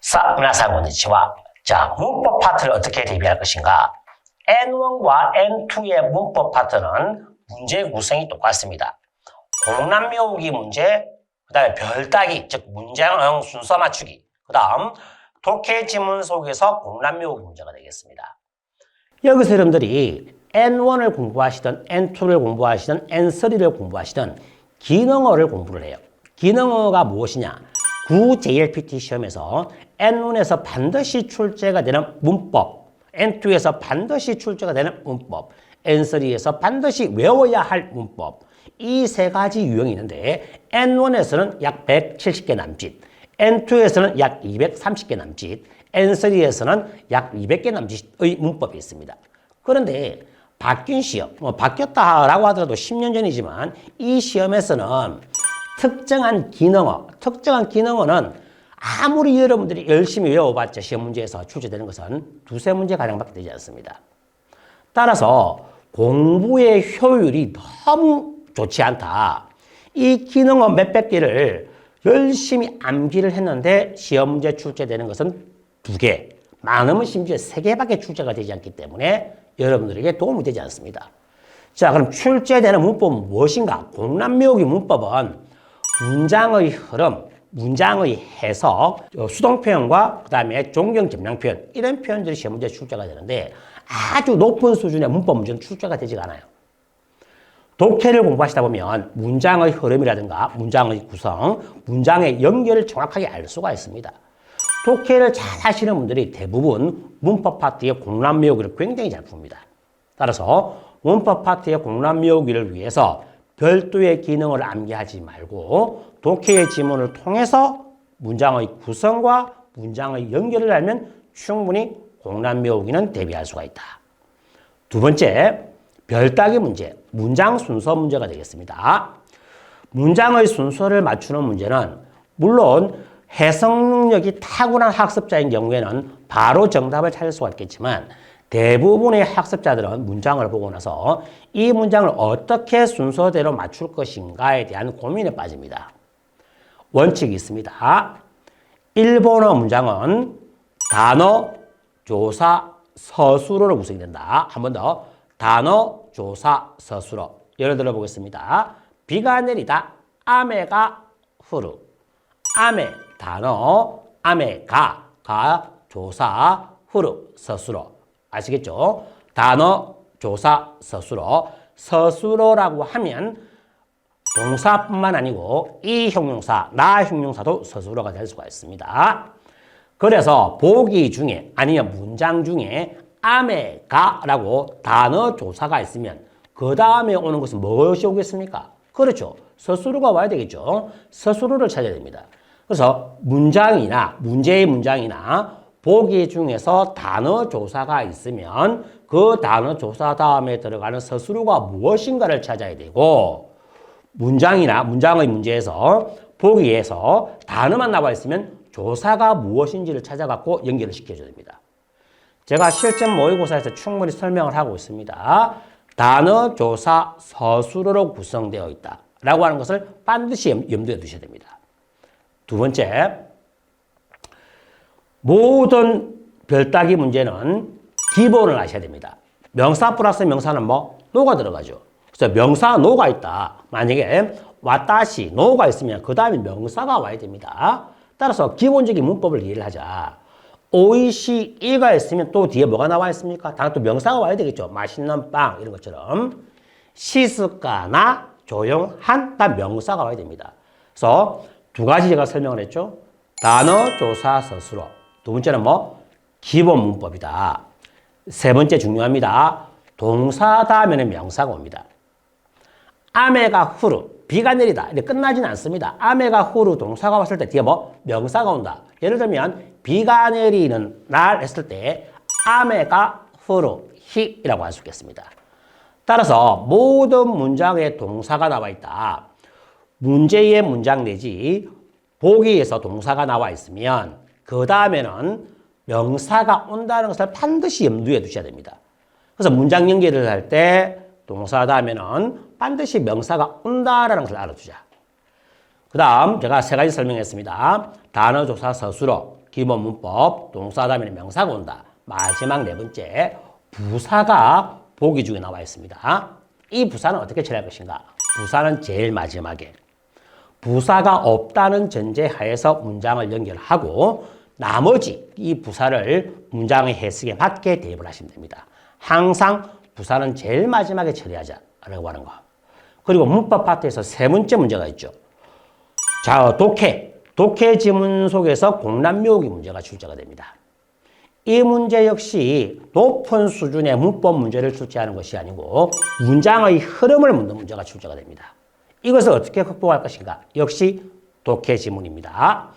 皆さんこんにちは. 자, 문법 파트를 어떻게 대비할 것인가? N1과 N2의 문법 파트는 문제 구성이 똑같습니다. 공란 외우기 문제, 그 다음에 별따기, 즉 문장형 순서 맞추기, 그 다음 독해 지문 속에서 공란 외우기 문제가 되겠습니다. 여기서 여러분들이 N1을 공부하시든 N2를 공부하시든 N3를 공부하시든 기능어를 공부를 해요. 기능어가 무엇이냐? 구 JLPT 시험에서 N1에서 반드시 출제가 되는 문법, N2에서 반드시 출제가 되는 문법, N3에서 반드시 외워야 할 문법, 이 세 가지 유형이 있는데 N1에서는 약 170개 남짓, N2에서는 약 230개 남짓, N3에서는 약 200개 남짓의 문법이 있습니다. 그런데 바뀐 시험, 바뀌었다라고 하더라도 10년 전이지만 이 시험에서는 특정한 기능어는 아무리 여러분들이 열심히 외워봤자 시험 문제에서 출제되는 것은 두세 문제 가량밖에 되지 않습니다. 따라서 공부의 효율이 너무 좋지 않다. 이 기능어 몇백 개를 열심히 암기를 했는데 시험 문제 출제되는 것은 2개, 많으면 심지어 3개밖에 출제가 되지 않기 때문에 여러분들에게 도움이 되지 않습니다. 자, 그럼 출제되는 문법은 무엇인가? 공란 외우기 문법은 문장의 흐름, 문장의 해석, 수동표현과 그 다음에 종경 점량표현, 이런 표현들이 시험 문제 출제가 되는데 아주 높은 수준의 문법 문제는 출제가 되지가 않아요. 독해를 공부하시다 보면 문장의 흐름이라든가 문장의 구성, 문장의 연결을 정확하게 알 수가 있습니다. 독해를 잘 하시는 분들이 대부분 문법 파트의 공란 외우기를 굉장히 잘 풉니다. 따라서 문법 파트의 공란 외우기를 위해서 별도의 기능을 암기하지 말고 독해의 지문을 통해서 문장의 구성과 문장의 연결을 알면 충분히 공란 외우기는 대비할 수가 있다. 두 번째, 별따기 문제, 문장 순서 문제가 되겠습니다. 문장의 순서를 맞추는 문제는 물론 해석 능력이 타고난 학습자인 경우에는 바로 정답을 찾을 수가 있겠지만 대부분의 학습자들은 문장을 보고 나서 이 문장을 어떻게 순서대로 맞출 것인가에 대한 고민에 빠집니다. 원칙이 있습니다. 일본어 문장은 단어, 조사, 서술어로 구성이 된다. 한 번 더. 단어, 조사, 서술어. 예를 들어 보겠습니다. 비가 내리다. 아메가 흐르. 아메, 단어, 아메가, 조사, 흐르, 서술어. 아시겠죠? 단어, 조사, 서술어. 서술어라고 하면 동사뿐만 아니고 이 형용사, 나 형용사도 서술어가 될 수가 있습니다. 그래서 보기 중에 아니면 문장 중에 아메가라고 단어 조사가 있으면 그 다음에 오는 것은 무엇이 오겠습니까? 그렇죠. 서술어가 와야 되겠죠. 서술어를 찾아야 됩니다. 그래서 문장이나 문제의 문장이나 보기 중에서 단어 조사가 있으면 그 단어 조사 다음에 들어가는 서술어가 무엇인가를 찾아야 되고 문장이나 문장의 문제에서 보기에서 단어만 나와 있으면 조사가 무엇인지를 찾아갖고 연결을 시켜줘야 됩니다. 제가 실전 모의고사에서 충분히 설명을 하고 있습니다. 단어 조사 서술어로 구성되어 있다 라고 하는 것을 반드시 염두에 두셔야 됩니다. 두 번째, 모든 별따기 문제는 기본을 아셔야 됩니다. 명사 플러스 명사는 노가 들어가죠. 그래서 명사 노가 있다. 만약에 와타시 노가 있으면 그 다음에 명사가 와야 됩니다. 따라서 기본적인 문법을 이해를 하자. 오이시 이가 있으면 또 뒤에 뭐가 나와 있습니까? 당연히 또 명사가 와야 되겠죠. 맛있는 빵 이런 것처럼 시스카나 조용한 다 명사가 와야 됩니다. 그래서 두 가지 제가 설명을 했죠. 단어 조사 서술어. 두 번째는 기본 문법이다. 세 번째 중요합니다. 동사 다음에는 명사가 옵니다. 아메가 후르, 비가 내리다. 이렇게 끝나지는 않습니다. 아메가 후르 동사가 왔을 때 뒤에 명사가 온다. 예를 들면 비가 내리는 날 했을 때 아메가 후르 히라고 할 수 있겠습니다. 따라서 모든 문장에 동사가 나와 있다. 문제의 문장 내지 보기에서 동사가 나와 있으면 그 다음에는 명사가 온다는 것을 반드시 염두에 두셔야 됩니다. 그래서 문장 연결을 할 때 동사 다음에는 반드시 명사가 온다라는 것을 알아두자. 그 다음 제가 세 가지 설명했습니다. 단어 조사 서술어, 기본 문법, 동사 다음에 명사가 온다. 마지막 네 번째, 부사가 보기 중에 나와 있습니다. 이 부사는 어떻게 처리할 것인가? 부사는 제일 마지막에 부사가 없다는 전제하에서 문장을 연결하고 나머지 이 부사를 문장의 해석에 맞게 대입을 하시면 됩니다. 항상 부사는 제일 마지막에 처리하자라고 하는 거. 그리고 문법 파트에서 세 번째 문제가 있죠. 자, 독해 지문 속에서 공란묘기 문제가 출제가 됩니다. 이 문제 역시 높은 수준의 문법 문제를 출제하는 것이 아니고 문장의 흐름을 묻는 문제가 출제가 됩니다. 이것을 어떻게 극복할 것인가? 역시 독해 지문입니다.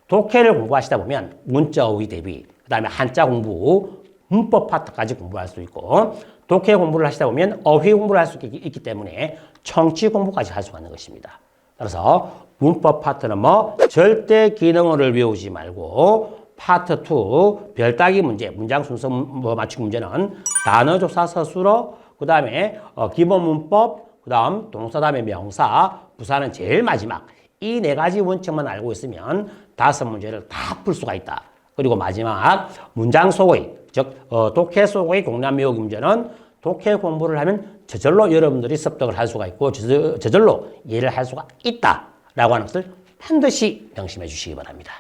독해를 공부하시다 보면 문자 어휘 대비, 그 다음에 한자 공부, 문법 파트까지 공부할 수 있고 독해 공부를 하시다 보면 어휘 공부를 할 수 있기 때문에 청취 공부까지 할 수가 있는 것입니다. 그래서 문법 파트는 절대 기능어를 외우지 말고 파트 2 별따기 문제, 문장 순서 맞추기 문제는 단어 조사 서술어, 그 다음에 기본 문법, 그 다음 동사 다음에 명사, 부사는 제일 마지막. 이 네 가지 원칙만 알고 있으면 5문제를 다 풀 수가 있다. 그리고 마지막 문장 속의, 즉 독해 속의 공란 외우기 문제는 독해 공부를 하면 저절로 여러분들이 습득을 할 수가 있고 저절로 이해를 할 수가 있다라고 하는 것을 반드시 명심해 주시기 바랍니다.